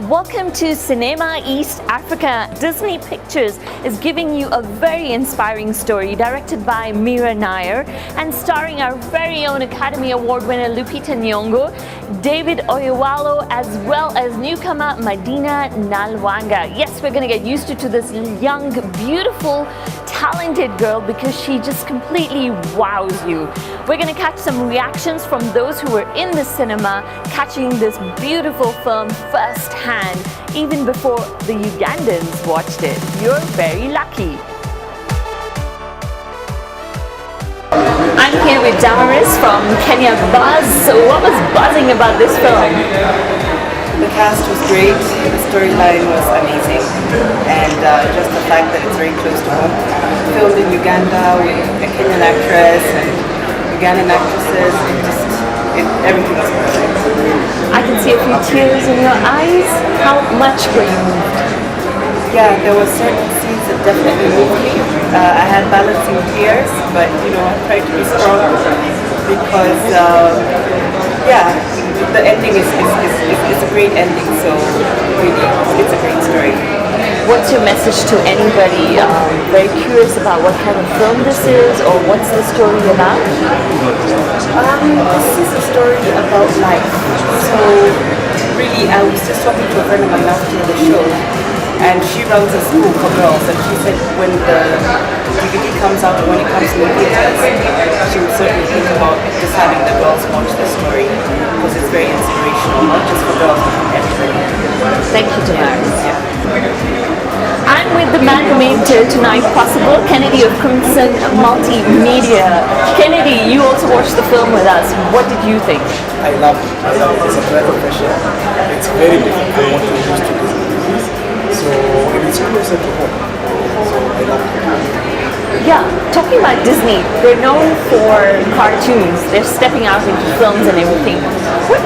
Welcome to Cinema East Africa. Disney Pictures is giving you a very inspiring story directed by Mira Nair and starring our very own Academy Award winner Lupita Nyong'o, David Oyewalo, as well as newcomer Madina Nalwanga. Yes, we're going to get used to this young, beautiful, talented girl because she just completely wows you. We're going to catch some reactions from those who were in the cinema catching this beautiful film firsthand, even before the Ugandans watched it. You're very lucky. I'm here with Damaris from Kenya Buzz. So what was buzzing about this film? The cast was great, the storyline was amazing, and just the fact that it's very close to home. Filmed in Uganda with a Kenyan actress and Ugandan actresses, everything was perfect. I can see a few tears in your eyes. How much were you moved? Yeah, there were certain scenes that definitely moved me. I had balancing tears, but I tried to be strong because the ending is a great ending, so really it's a great story. What's your message to anybody very curious about what kind of film this is, or what's the story about? This is a story about life. So really, I was just talking to a friend of mine after the show, and she runs a school for girls, and she said when the DVD comes out, when it comes to the theaters, she would certainly think about just having the girls watch the story, because it's very inspirational, not just for girls, but for everybody. Thank you, Damaris. Yeah. I'm with the man who made tonight possible, Kennedy of Crimson Multimedia. Kennedy, you also watched the film with us. What did you think? I love it. It's a breath of fresh air. It's very different from what we're used to Disney. So it's closer to home. So I love it. Yeah, talking about Disney, they're known for cartoons. They're stepping out into films and everything. What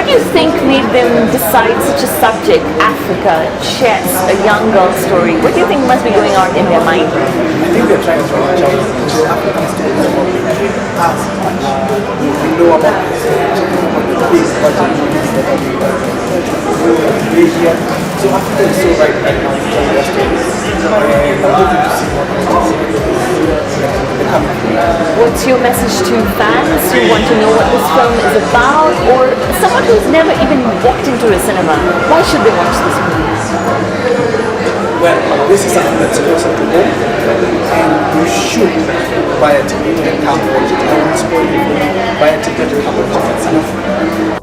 do you think made them decide such a subject, Africa, chess, a young girl's story? What do you think must be going on in their mind? I think they're trying to reach out to African stories about as much. We know about the big budget movies that are being done in Asia. So Africa is so right now in telling their stories. And I'm looking to see what What's your message to fans who want to know what this film is about, or someone who's never even walked into a cinema? Why should they watch this movie? Well, this is something that's closer to home, and you should buy a ticket and come watch it. I won't spoil it for you. Buy a ticket and come watch it.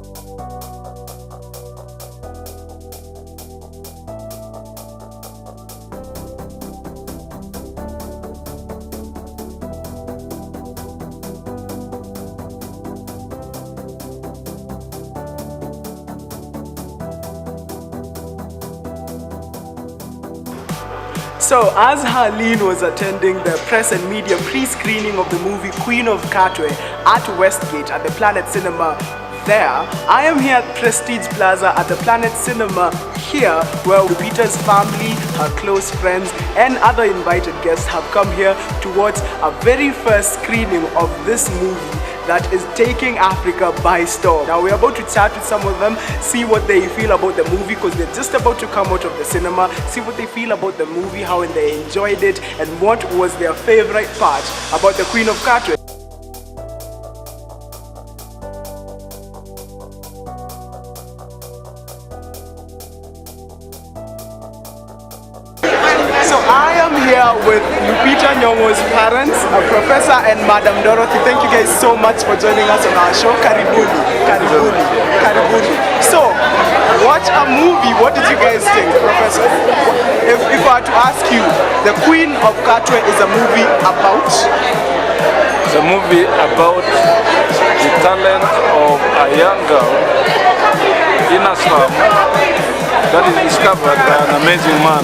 So, as Harleen was attending the press and media pre-screening of the movie Queen of Katwe at Westgate at the Planet Cinema there, I am here at Prestige Plaza at the Planet Cinema here, where Lupita's family, her close friends and other invited guests have come here to watch a very first screening of this movie that is taking Africa by storm. Now we're about to chat with some of them, see what they feel about the movie, because they're just about to come out of the cinema, see what they feel about the movie, how they enjoyed it, and what was their favorite part about the Queen of Katwe. So I am here with Lupita Nyong'o's parents, a professor and Madam Dorothy. Thank you guys so much for joining us on our show. Karibuni, karibuni, karibuni. So, watch a movie. What did you guys think, Professor? If I were to ask you, The Queen of Katwe is a movie about? It's a movie about the talent of a young girl in a slum that is discovered by an amazing man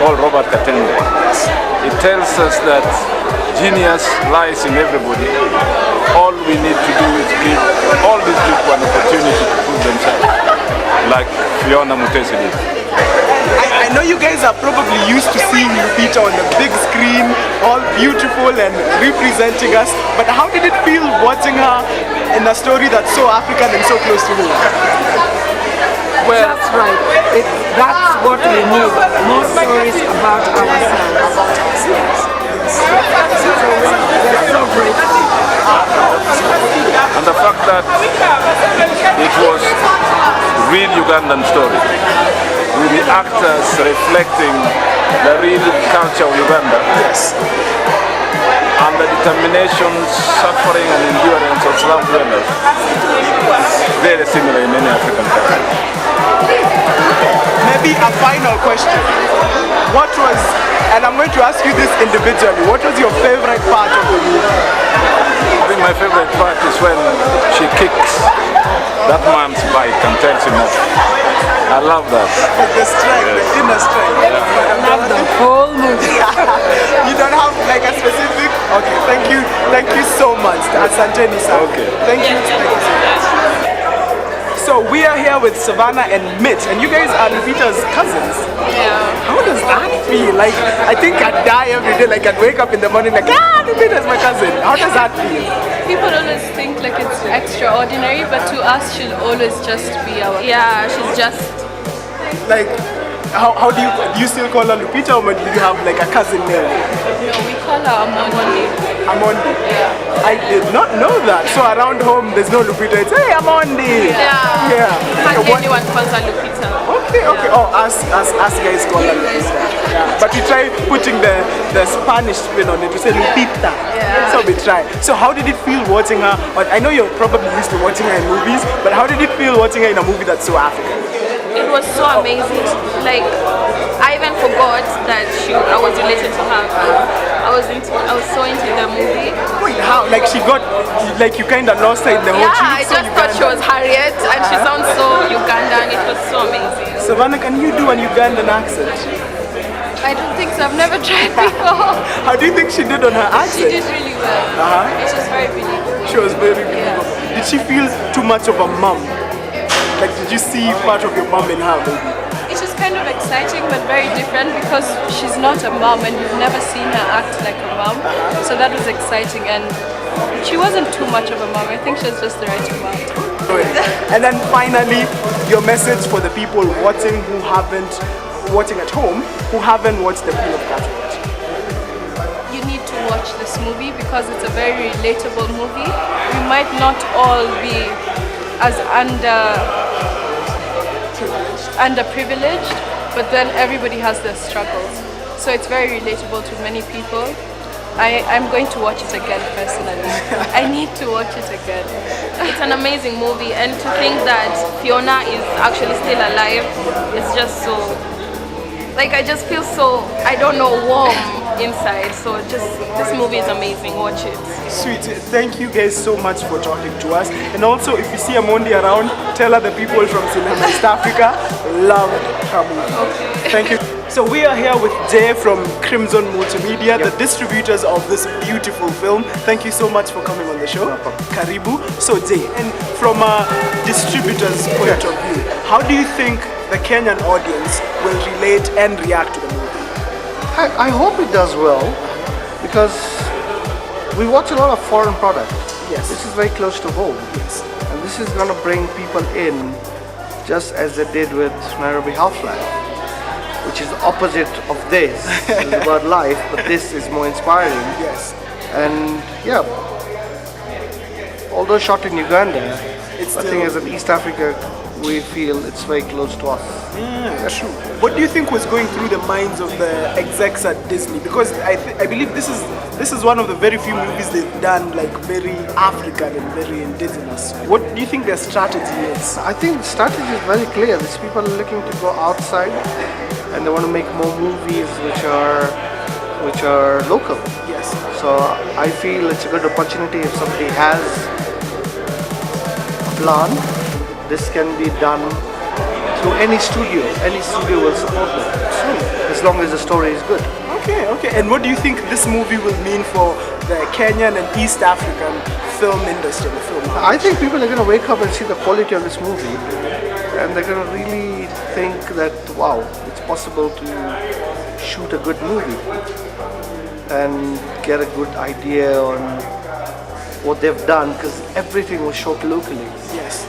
called Robert Katende. It tells us that genius lies in everybody. All we need to do is give all these people an opportunity to prove themselves, like Fiona Mutesi did. I know you guys are probably used to seeing Lupita on the big screen, all beautiful and representing us, but how did it feel watching her in a story that's so African and so close to home? Well, That's right. That's what we need. More stories about ourselves. So we're so grateful. and the fact that it was real Ugandan story, with the actors reflecting the real culture of Uganda. Yes. And the determination, suffering and endurance of slum dwellers, very similar in many African countries. Maybe a final question. What was, and I'm going to ask you this individually, what was your favorite part of the movie? I think my favorite part is when she kicks that man's bike and tells him off. I love that. The strength, the inner strength. I love the whole movie. You don't have like a specific? Okay, thank you so much. Asanteni sir. Okay. Thank you so much. So we are here with Savannah and Mitch, and you guys are Lupita's cousins. Yeah. How does that feel? Like, I think I'd die every day. Like, I'd wake up in the morning like, Lupita's my cousin. How does that feel? People always think like it's extraordinary, but to us she'll always just be our cousin. Yeah, she's just Like, how do you still call her Lupita, or do you have like a cousin name? No, we call her Amondi. Amondi. I did not know that. So around home, there's no Lupita. It's hey Amondi. Yeah. Yeah. Hardly What- anyone calls her Lupita. Okay. Oh, us guys call her Lupita. Yeah. But we try putting the Spanish spin on it. We say Lupita. Yeah. So we try. So how did it feel watching her? But I know you're probably used to watching her in movies. But how did it feel watching her in a movie that's so African? it was so amazing. Like I even forgot that I was related to her. I was so into the movie. Wait, how? Like she got, like you kind of lost her in the whole Yeah, trip, I so just thought she was Harriet, and she sounds so Ugandan. It was so amazing. Savannah, can you do an Ugandan accent? I don't think so. I've never tried before. How do you think she did on her She accent? did really well. Uh-huh. It's just very believable. She was very beautiful. Did she feel too much of a mom? Like, did you see part of your mom in her maybe? It's just kind of exciting but very different because she's not a mom and we've never seen her act like a mom. So that was exciting, and she wasn't too much of a mom. I think she was just the right amount. And then finally, your message for the people watching at home who haven't watched the Queen of Katwe yet. You need to watch this movie because it's a very relatable movie. We might not all be as underprivileged, but then everybody has their struggles. So it's very relatable to many people. I'm going to watch it again personally. I need to watch it again. It's an amazing movie, and to think that Fiona is actually still alive, it's just so, like I just feel so, I don't know, warm inside. So just, this movie is amazing, watch it. Sweet. Thank you guys so much for talking to us. And also, if you see Amondi around, tell her the people from Cinema East Africa loved her movie. Okay. Thank you. So we are here with Jay from Crimson Multimedia, the distributors of this beautiful film. Thank you so much for coming on the show. Karibu. So Jay, and from a distributor's point of view, how do you think the Kenyan audience will relate and react to the movie? I hope it does well, because we watch a lot of foreign products. Yes. This is very close to home. Yes. And this is going to bring people in just as they did with Nairobi Half-Life, which is opposite of this. It's about life, but this is more inspiring. Yes. And yeah, although shot in Uganda, It's I think as an East Africa, we feel it's very close to us. True. What do you think was going through the minds of the execs at Disney? Because I believe this is one of the very few movies they've done like very African and very indigenous. What do you think their strategy is? I think the strategy is very clear. These people are looking to go outside, and they want to make more movies which are local. Yes. So I feel it's a good opportunity if somebody has a plan. This can be done through any studio. Any studio will support them, as long as the story is good. Okay. And what do you think this movie will mean for the Kenyan and East African film industry, the film market? I think people are going to wake up and see the quality of this movie, and they're going to really think that, wow, it's possible to shoot a good movie and get a good idea on what they've done, because everything was shot locally. Yes.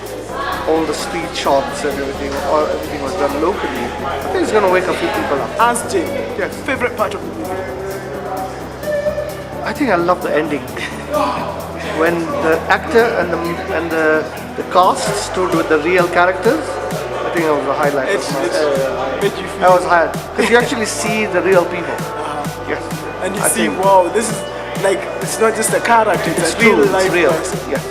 all the street shots and everything, or everything was done locally, I think it's going to wake a few people up. As Jay, Yes. favorite part of the movie? I think I love the ending. When the actor and the cast stood with the real characters, I think that was the highlight. It's made you feel. I was hired because you actually see the real people. Yes. And you I see, think wow, this is like, it's not just a character, it's a real. real life It's real. person. Yes.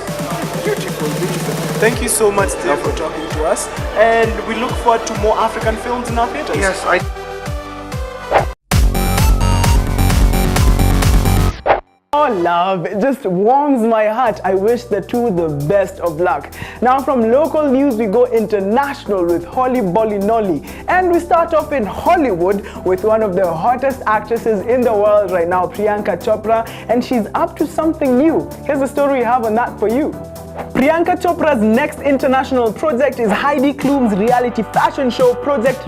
Beautiful, beautiful. Thank you so much, Jay, for talking to us. And we look forward to more African films in our theaters. Yes. Oh, love, it just warms my heart. I wish the two the best of luck. Now from local news, we go international with Holly Bolly Nolly. And we start off in Hollywood with one of the hottest actresses in the world right now, Priyanka Chopra, and she's up to something new. Here's the story we have on that for you. Priyanka Chopra's next international project is Heidi Klum's reality fashion show Project